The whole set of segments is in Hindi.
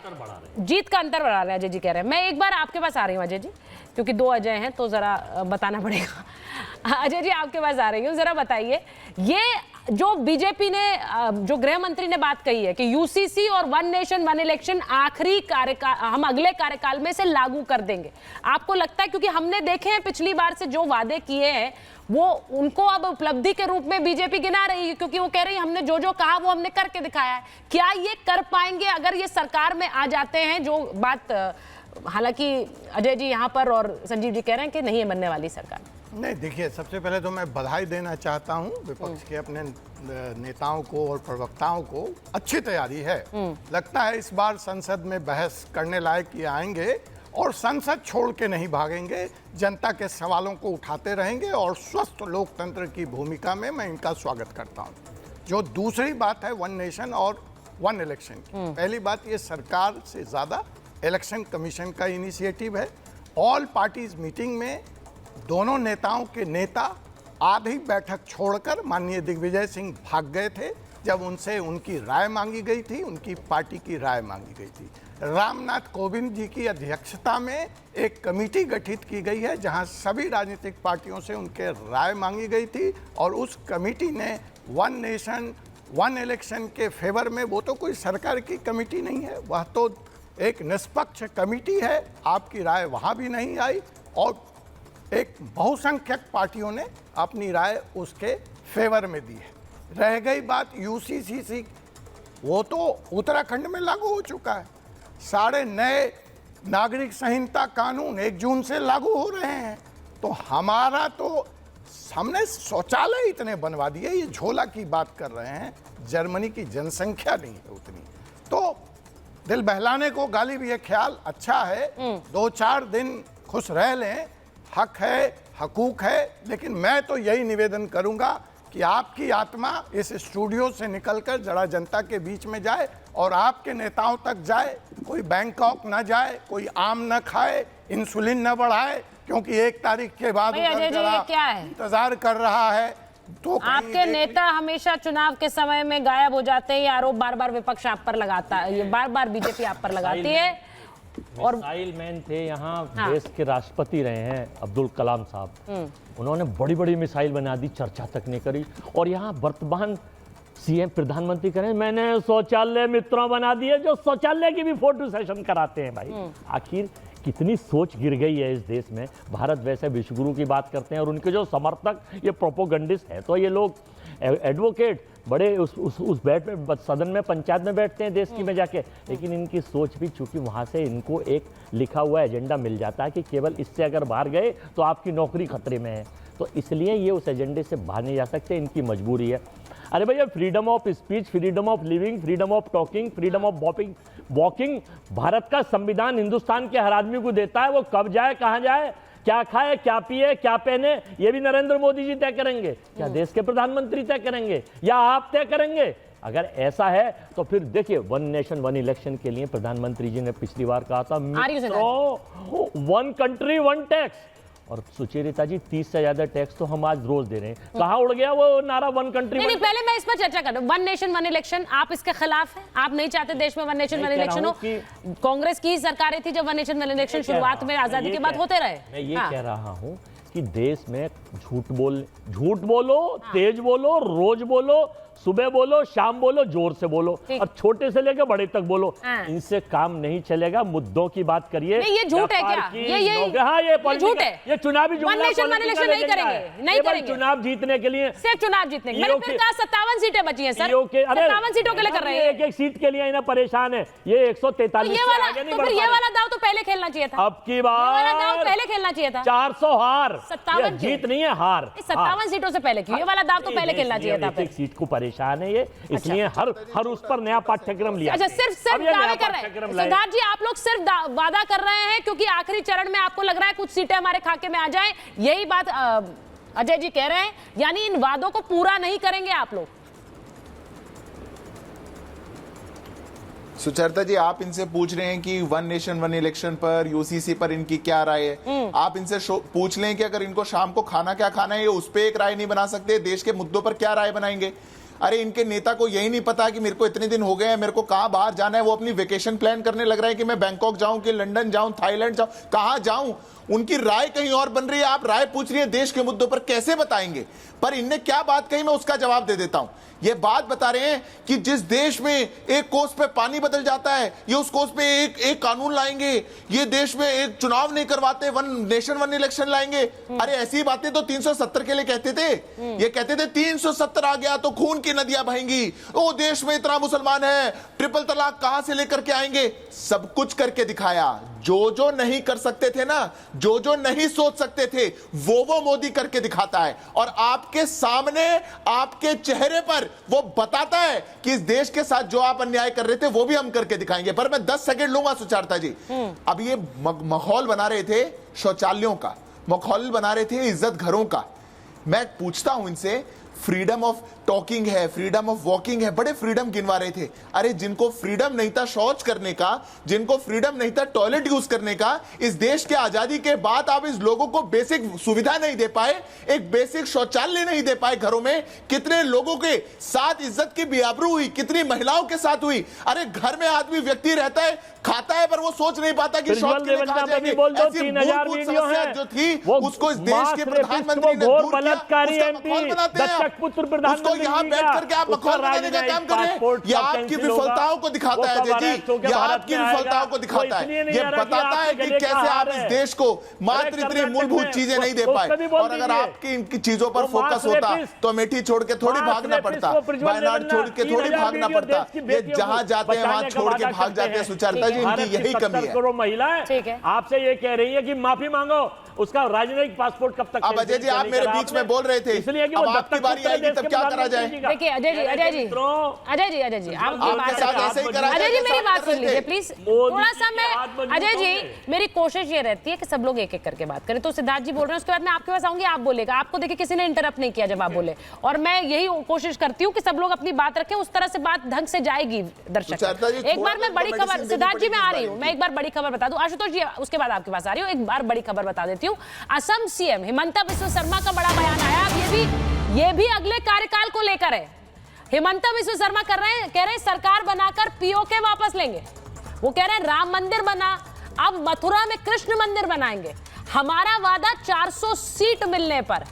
जीत का अंतर बढ़ा रहे हैं, अजय जी कह रहे हैं। मैं एक बार आपके पास आ रही हूँ अजय जी, क्योंकि 2 अजय हैं तो जरा बताना पड़ेगा। अजय जी आपके पास आ रही हूँ, जरा बताइए ये जो बीजेपी ने, जो गृह मंत्री ने बात कही है कि यूसीसी और वन नेशन वन इलेक्शन आखिरी कार्यकाल, हम अगले कार्यकाल में से लागू कर देंगे, आपको लगता है? क्योंकि हमने देखे हैं पिछली बार से जो वादे किए हैं वो उनको अब उपलब्धि के रूप में बीजेपी गिना रही है, क्योंकि वो कह रही है हमने जो जो कहा वो हमने करके दिखाया है। क्या ये कर पाएंगे अगर ये सरकार में आ जाते हैं? जो बात हालांकि अजय जी यहाँ पर और संजीव जी कह रहे हैं कि नहीं है बनने वाली सरकार। नहीं, देखिए, सबसे पहले तो मैं बधाई देना चाहता हूँ विपक्ष के अपने नेताओं को और प्रवक्ताओं को। अच्छी तैयारी है, लगता है इस बार संसद में बहस करने लायक ये आएंगे और संसद छोड़ के नहीं भागेंगे, जनता के सवालों को उठाते रहेंगे और स्वस्थ लोकतंत्र की भूमिका में मैं इनका स्वागत करता हूँ। जो दूसरी बात है वन नेशन और वन इलेक्शन की, पहली बात ये सरकार से ज़्यादा इलेक्शन कमीशन का इनिशिएटिव है। ऑल पार्टीज मीटिंग में दोनों नेताओं के नेता आधी बैठक छोड़कर माननीय दिग्विजय सिंह भाग गए थे जब उनसे उनकी राय मांगी गई थी, उनकी पार्टी की राय मांगी गई थी। रामनाथ कोविंद जी की अध्यक्षता में एक कमेटी गठित की गई है जहां सभी राजनीतिक पार्टियों से उनके राय मांगी गई थी और उस कमेटी ने वन नेशन वन इलेक्शन के फेवर में, वो तो कोई सरकार की कमेटी नहीं है, वह तो एक निष्पक्ष कमेटी है, आपकी राय वहां भी नहीं आई और एक बहुसंख्यक पार्टियों ने अपनी राय उसके फेवर में दी है। रह गई बात यूसीसी, वो तो उत्तराखंड में लागू हो चुका है। सारे नए नागरिक संहिता कानून 1 जून से लागू हो रहे हैं, तो हमारा तो हमने शौचालय इतने बनवा दिए, ये झोला की बात कर रहे हैं, जर्मनी की जनसंख्या नहीं है उतनी। तो दिल बहलाने को गालिब ये ख्याल अच्छा है, 2-4 दिन खुश रह लें, हक है, हकूक है, लेकिन मैं तो यही निवेदन करूंगा कि आपकी आत्मा इस स्टूडियो से निकलकर जरा जनता के बीच में जाए और आपके नेताओं तक जाए। कोई बैंकॉक ना जाए, कोई आम न खाए, इंसुलिन न बढ़ाए, क्योंकि 1 तारीख के बाद क्या है इंतजार कर रहा है। तो आपके नेता हमेशा चुनाव के समय में गायब हो जाते हैं, ये आरोप बार बार विपक्ष आप पर लगाता है, ये बार बार बीजेपी आप पर लगाती है। और मिसाइल मैन थे यहाँ, देश के राष्ट्रपति रहे हैं अब्दुल कलाम साहब, उन्होंने बड़ी बड़ी मिसाइल बना दी, चर्चा तक नहीं करी। और यहाँ वर्तमान सीएम प्रधानमंत्री कह रहे हैं मैंने शौचालय मित्रों बना दिए, जो शौचालय की भी फोटो सेशन कराते हैं। भाई आखिर कितनी सोच गिर गई है इस देश में। भारत वैसे विश्वगुरु की बात करते हैं और उनके जो समर्थक ये प्रोपोगंडिस्ट है, तो ये लोग एडवोकेट बड़े उस बैठ में सदन में पंचायत में बैठते हैं देश की में जाके, लेकिन इनकी सोच भी, चूंकि वहां से इनको एक लिखा हुआ एजेंडा मिल जाता है कि केवल इससे अगर बाहर गए तो आपकी नौकरी खतरे में है, तो इसलिए ये उस एजेंडे से बाहर नहीं जा सकते, इनकी मजबूरी है। अरे भैया, freedom of speech, freedom of living, freedom of talking, freedom of walking Bharat का संविधान हिंदुस्तान के हर आदमी को देता है। वो कब जाए, कहाँ जाए, क्या खाए, क्या पिए, क्या पहने, ये भी नरेंद्र मोदी जी तय करेंगे? क्या देश के प्रधानमंत्री तय करेंगे या आप तय करेंगे? अगर ऐसा है तो फिर देखिए, वन नेशन वन इलेक्शन के लिए प्रधानमंत्री जी ने पिछली बार कहा था वन कंट्री वन टैक्स, और सुचेरिता जी 30 से ज्यादा टैक्स तो हम आज रोज दे रहे हैं। कहाँ उड़ गया वो नारा वन कंट्री? नहीं, पहले मैं इस पर चर्चा कर रहा हूं। वन नेशन वन इलेक्शन, आप इसके खिलाफ हैं? आप नहीं चाहते देश में वन नेशन वन इलेक्शन हो? कांग्रेस की सरकारें थी जब वन नेशन वन इलेक्शन शुरुआत में आजादी के बाद होते रहे। मैं ये कह रहा हूँ कि देश में झूठ बोलो, तेज बोलो, रोज बोलो, सुबह बोलो, शाम बोलो, जोर से बोलो, और छोटे से लेकर बड़े तक बोलो, इनसे काम नहीं चलेगा। मुद्दों की बात करिए। ये झूठ है क्या? ये झूठ है। ये चुनावी वन नेशन वन इलेक्शन नहीं करेंगे। चुनाव जीतने के लिए, सिर्फ चुनाव जीतने के लिए। फिर कहा 57 सीटें बची हैं सर, 57 सीटों के लिए कर रहे हैं। एक सीट के लिए इन्हें परेशान है, ये 143 ये वाला दाव तो पहले खेलना चाहिए था। अब की बार पहले खेलना चाहिए था। 400 हार, 57 जीत नहीं है, हार। 57 सीटों से पहले क्यों? ये वाला दाव तो पहले खेलना चाहिए था। एक सीट को परेशान है ये, इसलिए हर उस पर नया पाठ्यक्रम लिया। अच्छा, सिर्फ दावे कर रहे हैं सिद्धार्थ जी, आप लोग सिर्फ वादा कर रहे हैं क्योंकि आखिरी चरण में आपको लग रहा है कुछ सीटें हमारे खाके में आ जाएं, यही बात अजय जी कह रहे हैं, यानी इन वादों को पूरा नहीं करेंगे आप लोग? सुचरिता जी, आप इनसे पूछ रहे हैं कि वन नेशन वन इलेक्शन पर, यूसीसी पर इनकी क्या राय है। आप इनसे पूछ लें कि अगर इनको शाम को खाना क्या खाना है, ये उस पर एक राय नहीं बना सकते, देश के मुद्दों पर क्या राय बनाएंगे? अरे इनके नेता को यही नहीं पता कि मेरे को इतने दिन हो गए हैं, मेरे को कहां बाहर जाना है। वो अपनी वेकेशन प्लान करने लग रहे हैं कि मैं बैंकॉक जाऊं, कि लंदन जाऊं, थाईलैंड जाऊं, कहां जाऊं। उनकी राय कहीं और बन रही है, आप राय पूछ रही है देश के मुद्दों पर, कैसे बताएंगे। पर इनने क्या बात कही, मैं उसका जवाब दे देता हूं। ये बात बता रहे हैं कि जिस देश में एक कोस पे पानी बदल जाता है, ये उस कोस पे एक कानून लाएंगे, ये देश में एक चुनाव नहीं करवाते, वन नेशन वन इलेक्शन लाएंगे। अरे ऐसी बातें तो 370 के लिए कहते थे। ये कहते थे 370 आ गया तो खून की नदियां बहेंगी, ओ देश में इतना मुसलमान है, ट्रिपल तलाक कहां से लेकर के आएंगे। सब कुछ करके दिखाया। जो नहीं कर सकते थे ना, जो नहीं सोच सकते थे, वो मोदी करके दिखाता है। और आपके सामने, आपके चेहरे पर वो बताता है कि इस देश के साथ जो आप अन्याय कर रहे थे वो भी हम करके दिखाएंगे। पर मैं 10 सेकंड लूंगा सुचारता जी। अब ये माहौल बना रहे थे शौचालयों का, माहौल बना रहे थे इज्जत घरों का। मैं पूछता हूं इनसे, फ्रीडम ऑफ टॉकिंग है, फ्रीडम ऑफ वॉकिंग है, बड़े फ्रीडम गिनवा रहे थे। अरे जिनको फ्रीडम नहीं था शौच करने का, जिनको फ्रीडम नहीं था टॉयलेट यूज करने का, इस देश के आजादी के बाद आप इस लोगों को बेसिक सुविधा नहीं दे पाए, एक बेसिक शौचालय नहीं दे पाए घरों में। कितने लोगों के साथ इज्जत की बेआबरू हुई, कितनी महिलाओं के साथ हुई। अरे घर में आदमी व्यक्ति रहता है, खाता है, पर वो सोच नहीं पाता कि शौच के लिए कहां जाएंगे। ऐसी मूलभूत समस्या जो थी उसको इस देश के प्रधानमंत्री ने दूर किया, उसका माहौल बनाते हैं। उसको यहाँ बैठ करके आप माहौल बनाने का काम कर रहे हैं। ये आपकी विफलताओं को दिखाता है अजय जी, ये आपकी विफलताओं को दिखाता है। ये बताता है कि कैसे आप इस देश को मात्र इतनी मूलभूत चीजें नहीं दे पाए। और अगर आपकी इनकी चीजों पर फोकस होता तो अमेठी छोड़ के थोड़ी भागना पड़ता, वायनाड छोड़ के थोड़ी भागना पड़ता। ये जहां जाते हैं वहां छोड़ के भाग जाते हैं। सुचारता जी, इनकी यही कमी है। महिलाएं आपसे ये कह रही है कि माफी मांगो, उसका राजनयिक पासपोर्ट कब तक। अब अजय जी आप मेरे बीच में बोल रहे थे, इसलिए कि अब आपकी बारी आएगी तब क्या करा जाए। देखिए अजय जी आपकी बात ऐसे ही करा अजय जी मेरी बात सुन लीजिए थे। प्लीज थोड़ा सा। मैं अजय जी, मेरी कोशिश ये रहती है कि सब लोग एक एक करके बात करें। तो सिद्धार्थ जी बोल रहे हैं, उसके बाद मैं आपके पास आऊंगी, आप बोलेगा। आपको देखिए किसी ने इंटरप्ट नहीं किया जब आप बोले, और मैं यही कोशिश करती हूँ कि सब लोग अपनी बात रखें, उस तरह से बात ढंग से जाएगी दर्शक। एक बार मैं बड़ी खबर, सिद्धार्थ जी मैं आ रही हूँ, मैं एक बार बड़ी खबर बता दूं। आशुतोष जी उसके बाद आपके पास आ रही हूँ। एक बार बड़ी खबर बता देती हूँ। असम सीएम हिमंता बिस्वा शर्मा का बड़ा बयान आया। अब ये भी अगले कार्यकाल को लेकर है। हिमंता बिस्वा शर्मा कह रहे हैं सरकार बनाकर पीओके वापस लेंगे। वो कह रहे हैं राम मंदिर बना, अब मथुरा में कृष्ण मंदिर बनाएंगे। हमारा वादा 400 सीट मिलने पर,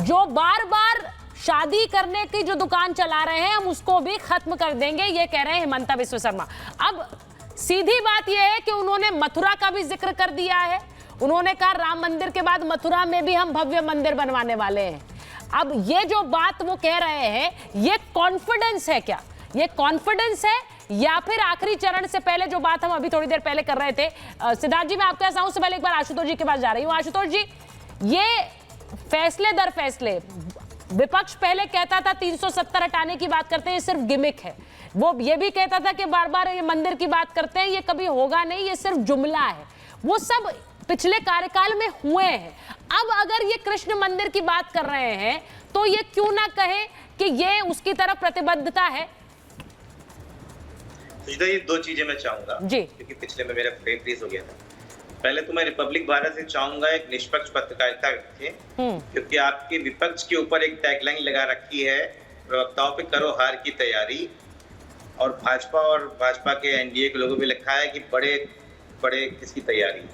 जो बार बार शादी करने की जो दुकान चला रहे हैं हम उसको भी खत्म कर देंगे, ये कह रहे हैं हिमंता बिस्वा शर्मा। अब सीधी बात यह है कि उन्होंने मथुरा का भी जिक्र कर दिया है। उन्होंने कहा राम मंदिर के बाद मथुरा में भी हम भव्य मंदिर बनवाने वाले हैं। अब ये जो बात वो कह रहे हैं, ये कॉन्फिडेंस है क्या? ये कॉन्फिडेंस है या फिर आखिरी चरण से पहले जो बात हम अभी थोड़ी देर पहले कर रहे थे। सिद्धार्थ जी मैं आपके पास आऊं, उससे पहले एक बार आशुतोष जी के पास जा रही हूं। आशुतोष जी, ये फैसले दर फैसले, विपक्ष पहले कहता था 370 हटाने की बात करते हैं, ये सिर्फ गिमिक है। वो ये भी कहता था कि बार बार ये मंदिर की बात करते हैं, ये कभी होगा नहीं, ये सिर्फ जुमला है। वो सब पिछले कार्यकाल में हुए हैं। अब अगर ये कृष्ण मंदिर की बात कर रहे हैं तो ये क्यों ना कहें कि ये उसकी तरफ प्रतिबद्धता है? ये दो चीजें मैं चाहूंगा जी, क्योंकि पिछले में मेरा फ्रेम फ्रीज हो गया था। पहले तो मैं रिपब्लिक भारत से चाहूंगा एक निष्पक्ष पत्रकारिता रखें, क्योंकि आपके विपक्ष के ऊपर एक टैगलाइन लगा रखी है, प्रवक्ताओं पे करो हार की तैयारी। और भाजपा के एनडीए के लोगों पे लिखा है कि बड़े किसकी तैयारी।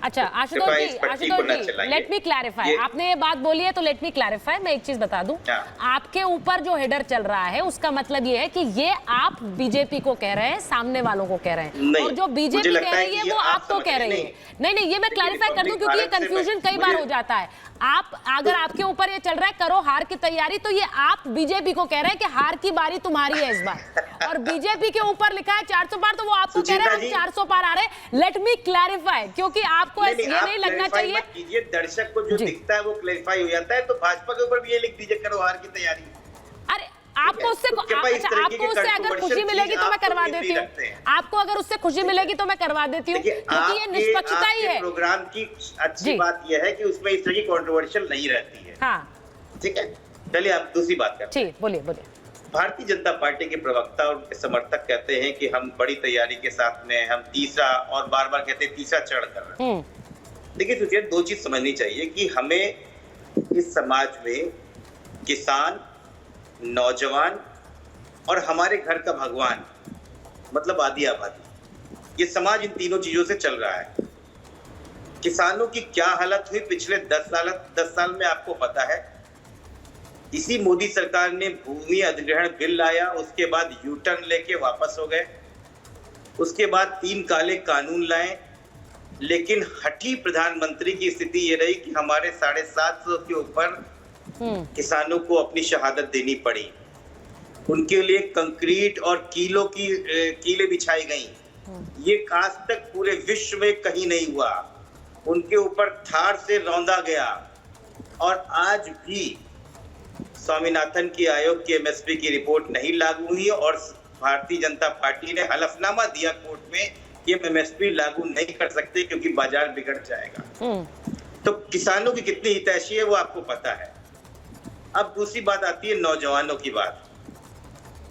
अच्छा आशुतोष जी, लेट मी क्लैरिफाई। आपने ये बात बोली है तो लेट मी क्लैरिफाई। मैं एक चीज बता दूं, आपके ऊपर जो हेडर चल रहा है उसका मतलब ये है कि ये आप बीजेपी को कह रहे हैं, सामने वालों को कह रहे हैं, और जो बीजेपी कह रही है वो आपको कह रही है। नहीं, ये मैं क्लैरिफाई कर दूं क्योंकि ये कंफ्यूजन कई बार हो जाता है। आप अगर आपके ऊपर ये चल रहा है करो हार की तैयारी, तो ये आप बीजेपी को कह रहे हैं कि हार की बारी तुम्हारी है इस बार, और बीजेपी के ऊपर लिखा है 400 पार, तो वो आपको कह रहे हैं हम 400 पार आ रहे हैं। लेट मी क्लैरिफाई, क्योंकि आपको ये नहीं लगना चाहिए। दर्शक को जो दिखता है वो क्लैरिफाई हो जाता है, तो भाजपा के ऊपर भी ये लिख दीजिए करो हार की तैयारी। अरे आपको उससे अगर खुशी मिलेगी तो मैं करवा देती हूँ। आपको अगर उससे खुशी मिलेगी तो मैं करवा देती हूँ, क्योंकि ये निष्पक्षता ही है। प्रोग्राम की अच्छी बात यह है कि उसमें इस तरह की कंट्रोवर्शियल नहीं रहती है। हाँ ठीक है, चलिए आप दूसरी बात करते हैं। बोलिए। भारतीय जनता पार्टी के प्रवक्ता और उनके समर्थक कहते हैं कि हम बड़ी तैयारी के साथ में हम तीसरा, और बार बार कहते हैं तीसरा चरण कर रहे हैं। देखिए सोचिए, दो चीज समझनी चाहिए कि हमें इस समाज में किसान, नौजवान और हमारे घर का भगवान मतलब आधी आबादी, ये समाज इन तीनों चीजों से चल रहा है। किसानों की क्या हालत हुई पिछले 10 साल में आपको पता है। इसी मोदी सरकार ने भूमि अधिग्रहण बिल लाया, उसके बाद यू टर्न लेके वापस हो गए, उसके बाद 3 काले कानून लाए, लेकिन हठी प्रधानमंत्री की स्थिति ये रही कि हमारे 750 के ऊपर किसानों को अपनी शहादत देनी पड़ी। उनके लिए कंक्रीट और कीले बिछाई गई। ये आज तक पूरे विश्व में कहीं नहीं हुआ। उनके ऊपर थार से रौंदा गया और आज भी स्वामीनाथन की आयोग की एमएसपी की रिपोर्ट नहीं लागू हुई और भारतीय जनता पार्टी ने हलफनामा दिया कोर्ट में कि हम एमएसपी लागू नहीं कर सकते क्योंकि बाजार बिगड़ जाएगा। तो किसानों की कितनी हितैषी है वो आपको पता है। अब दूसरी बात आती है नौजवानों की बात।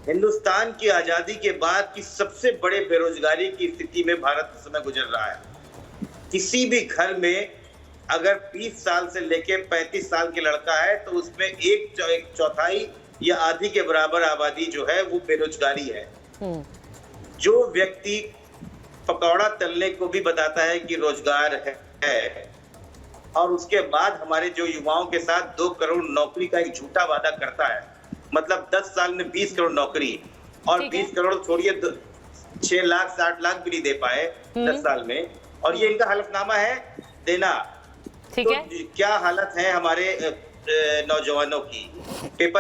हिंदुस्तान की आजादी के बाद की सबसे बड़े बेरोजगारी की स्थिति में भारत इस समय गुजर रहा है। किसी भी घर में अगर 20 साल से लेके 35 साल के लड़का है तो उसमें एक चौथाई या आधी के बराबर आबादी जो है वो बेरोजगारी है। जो व्यक्ति पकौड़ा तलने को भी बताता है कि रोजगार है और उसके बाद हमारे जो युवाओं के साथ 2 करोड़ नौकरी का एक झूठा वादा करता है, मतलब 10 साल में 20 करोड़ नौकरी और 20 करोड़ छोड़िए 6 लाख 60 लाख भी नहीं दे पाए 10 साल में, और ये इनका हलफनामा है देना। ठीक है। तो क्या हालत है हमारे नौजवानों की। पेपर